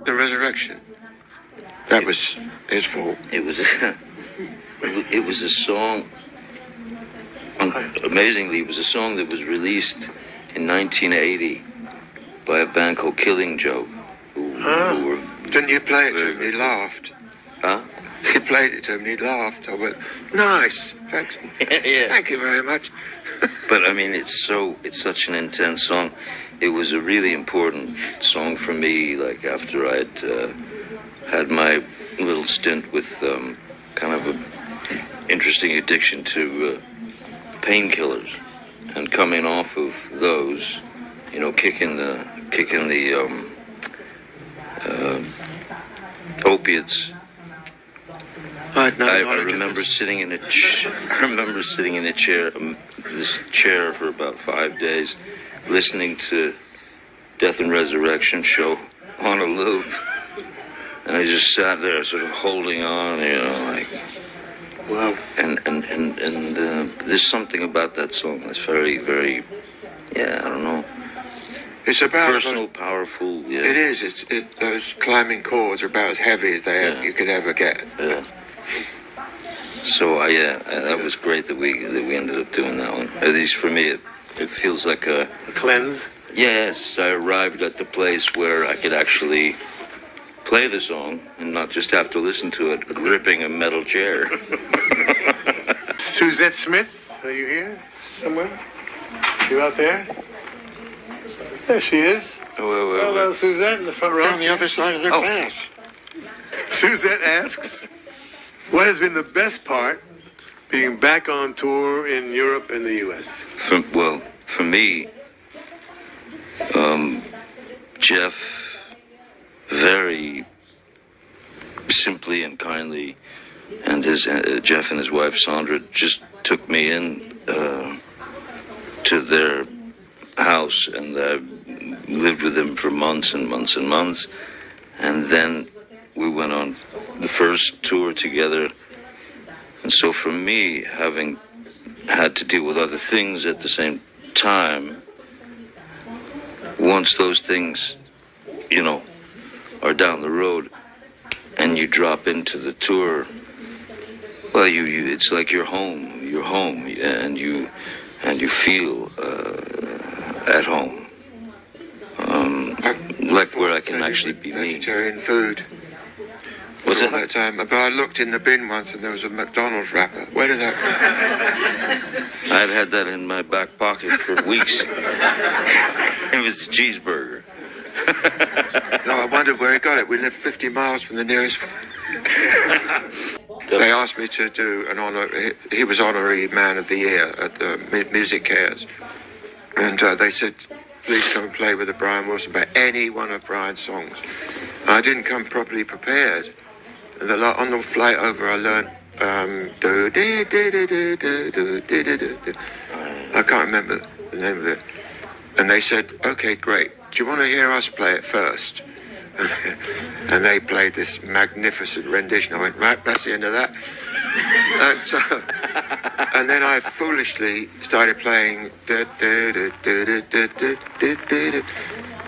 The Resurrection. That was his fault. It was it was a song. Amazingly, it was a song that was released in 1980 by a band called Killing Joke. Who were Didn't you play it to him? He laughed. Huh? He played it to him and he laughed. I went, nice. Thanks. Yeah. Thank you very much. But I mean, it's such an intense song. It was a really important song for me. Like after I'd had my little stint with kind of an interesting addiction to painkillers, and coming off of those, you know, kicking the opiates. I remember sitting in a chair, this chair for about 5 days, listening to Death and Resurrection show on a loop, and I just sat there, sort of holding on, you know, like. Wow. And there's something about that song that's very, very, yeah, I don't know. It's about personal, powerful. Yeah. It is. Those climbing chords are about as heavy as you could ever get. Yeah. So that was great that we ended up doing that one. At least for me, it feels like a cleanse. Yes, I arrived at the place where I could actually play the song and not just have to listen to it gripping a metal chair. Suzette Smith, are you here somewhere? You out there? There she is. Hello, Suzette, in the front row. On the other side of the glass. Suzette asks, what has been the best part being back on tour in Europe and the U.S.? For me, Jeff very simply and kindly, and Jeff and his wife Sandra just took me in to their house, and I lived with them for months and months and months, and then we went on the first tour together. And so for me, having had to deal with other things at the same time, once those things, you know, are down the road and you drop into the tour, well, it's like you're home, and you feel at home, like where I can actually be me. Vegetarian food. What's that? That time, but I looked in the bin once and there was a McDonald's wrapper. Where did that come from? I'd had that in my back pocket for weeks. It was a cheeseburger. No, I wondered where he got it. We lived 50 miles from the nearest one. They asked me to do an honor. He was honorary man of the year at the Music Cares. And they said, please come and play with the Brian Wilson band, any one of Brian's songs. I didn't come properly prepared. On the flight over, I learned I can't remember the name of it. And they said, okay, great. Do you want to hear us play it first? And they played this magnificent rendition. I went, right, that's the end of that. And then I foolishly started playing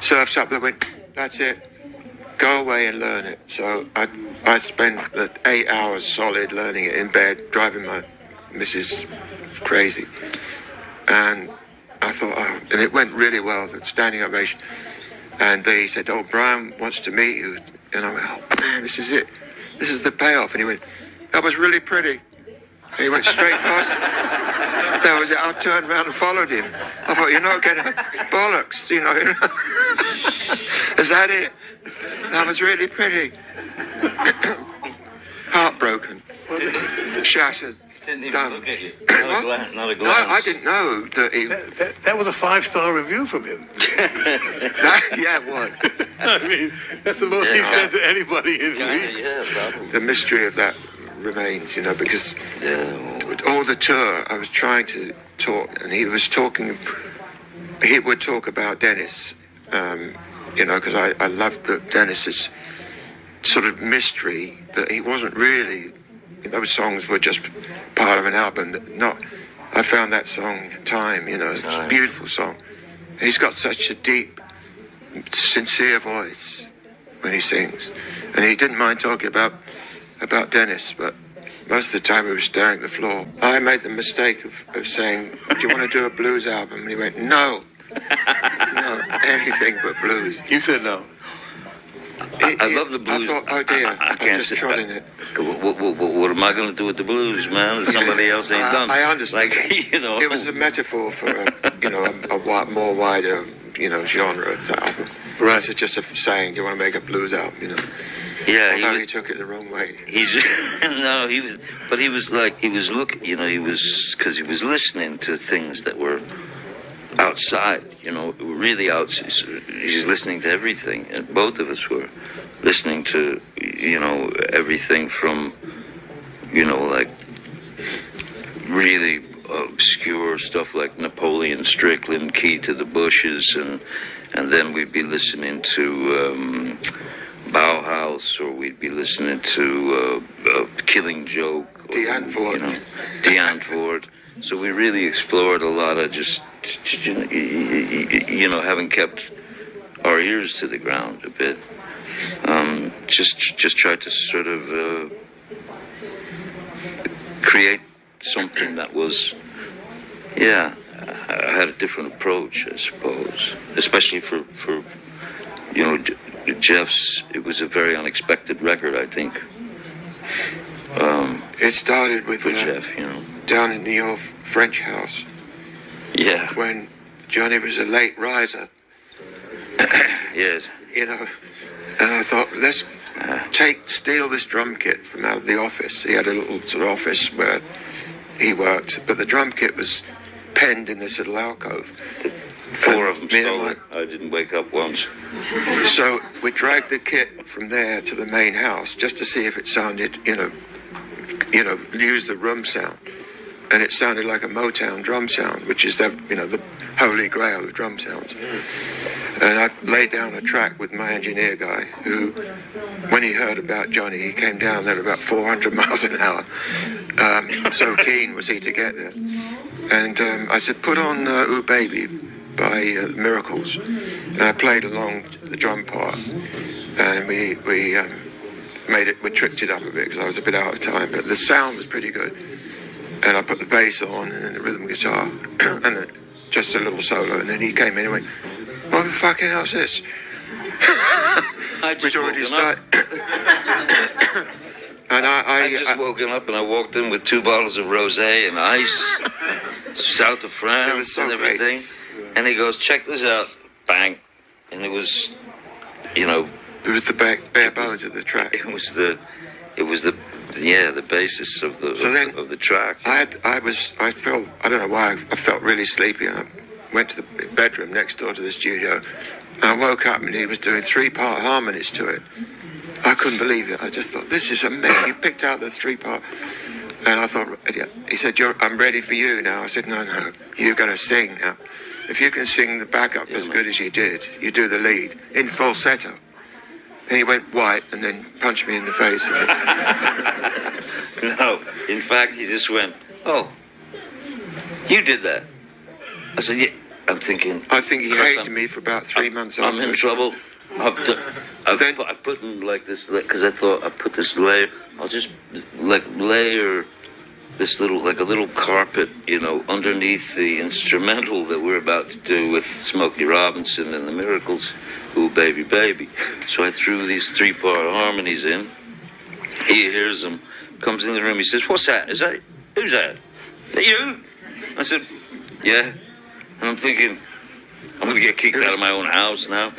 Surf's Up. They went, that's it. Go away and learn it. So I spent 8 hours solid learning it in bed, driving my missus crazy. And I thought, and it went really well, the standing ovation. And they said, oh, Brian wants to meet you. And I went, oh, man, this is it. This is the payoff. And he went, that was really pretty. And he went straight past. That was it. I turned around and followed him. I thought, you're not going to bollocks, you know. Is that it? That was really pretty. Heartbroken. Shattered. Didn't even Done. look at you. Not a No, glance. I didn't know that he... That was a 5-star review from him. Yeah, it was. I mean, that's the most he said to anybody in weeks. Yeah, probably. The mystery of that remains, you know, because all the tour I was trying to talk, and he was talking, he would talk about Dennis, you know, because I loved Dennis's sort of mystery, that he wasn't really, those songs were just part of an album. I found that song, Time, you know, it's a beautiful song. He's got such a deep, sincere voice, when he sings. And he didn't mind talking about Dennis, but most of the time he was staring at the floor. I made the mistake of saying, do you want to do a blues album? And he went, no, anything but blues. You said no. I love the blues. I thought, oh dear, I can't just trod in it. What am I going to do with the blues, man? Somebody else ain't done. I understand. Like, you know. It was a metaphor for a more wider, genre album. Right. It's just a saying, do you want to make a blues album, Yeah, he took it the wrong way. Because he was listening to things that were outside, really outside. He's listening to everything, and both of us were listening to, everything from, like really obscure stuff like Napoleon Strickland, Key to the Bushes, and then we'd be listening to Bauhaus, or we'd be listening to Killing Joke, or, Deanne Ford. So we really explored a lot of just having kept our ears to the ground a bit. Just tried to sort of create something that was, I had a different approach, I suppose, especially for Jeff's. It was a very unexpected record, I think. It started with Jeff, down in the old French house. Yeah. When Johnny was a late riser. Yes. And I thought, let's steal this drum kit from out of the office. He had a little sort of office where he worked, but the drum kit was penned in this little alcove. 4 of them stolen. I didn't wake up once. So we dragged the kit from there to the main house just to see if it sounded, use the room sound. And it sounded like a Motown drum sound, which is, the holy grail of drum sounds. And I laid down a track with my engineer guy, who, when he heard about Johnny, he came down there at about 400 miles an hour. So keen was he to get there. And I said, put on Ooh Baby by Miracles. And I played along the drum part. And we tricked it up a bit because I was a bit out of time. But the sound was pretty good. And I put the bass on and then the rhythm guitar and then just a little solo. And then he came in and went, what the fucking hell's this? We'd already started. And I just woken up and I walked in with 2 bottles of rosé and ice, south of France and everything. Great. And he goes, check this out. Bang. And it was, It was the bare bones of the track. It was the basis of the track. I don't know why, I felt really sleepy, and I went to the bedroom next door to the studio, and I woke up and he was doing 3-part harmonies to it. I couldn't believe it. I just thought, this is amazing. He picked out the 3-part, and I thought, he said, I'm ready for you now. I said, no, you're going to sing now. If you can sing the backup as good as you did, you do the lead in falsetto. And he went white and then punched me in the face. No, in fact, he just went, oh, you did that. I said, yeah. I'm thinking. I think he hated me for about 3 months after. I'm in trouble. I've put in like this, because I thought I put this layer. I'll just layer this a little carpet, underneath the instrumental that we're about to do with Smokey Robinson and the Miracles. Ooh, baby, baby. So I threw these 3-part harmonies in. He hears them, comes in the room. He says, what's that? Who's that? Is that you? I said, yeah. And I'm thinking, I'm going to get kicked out of my own house now.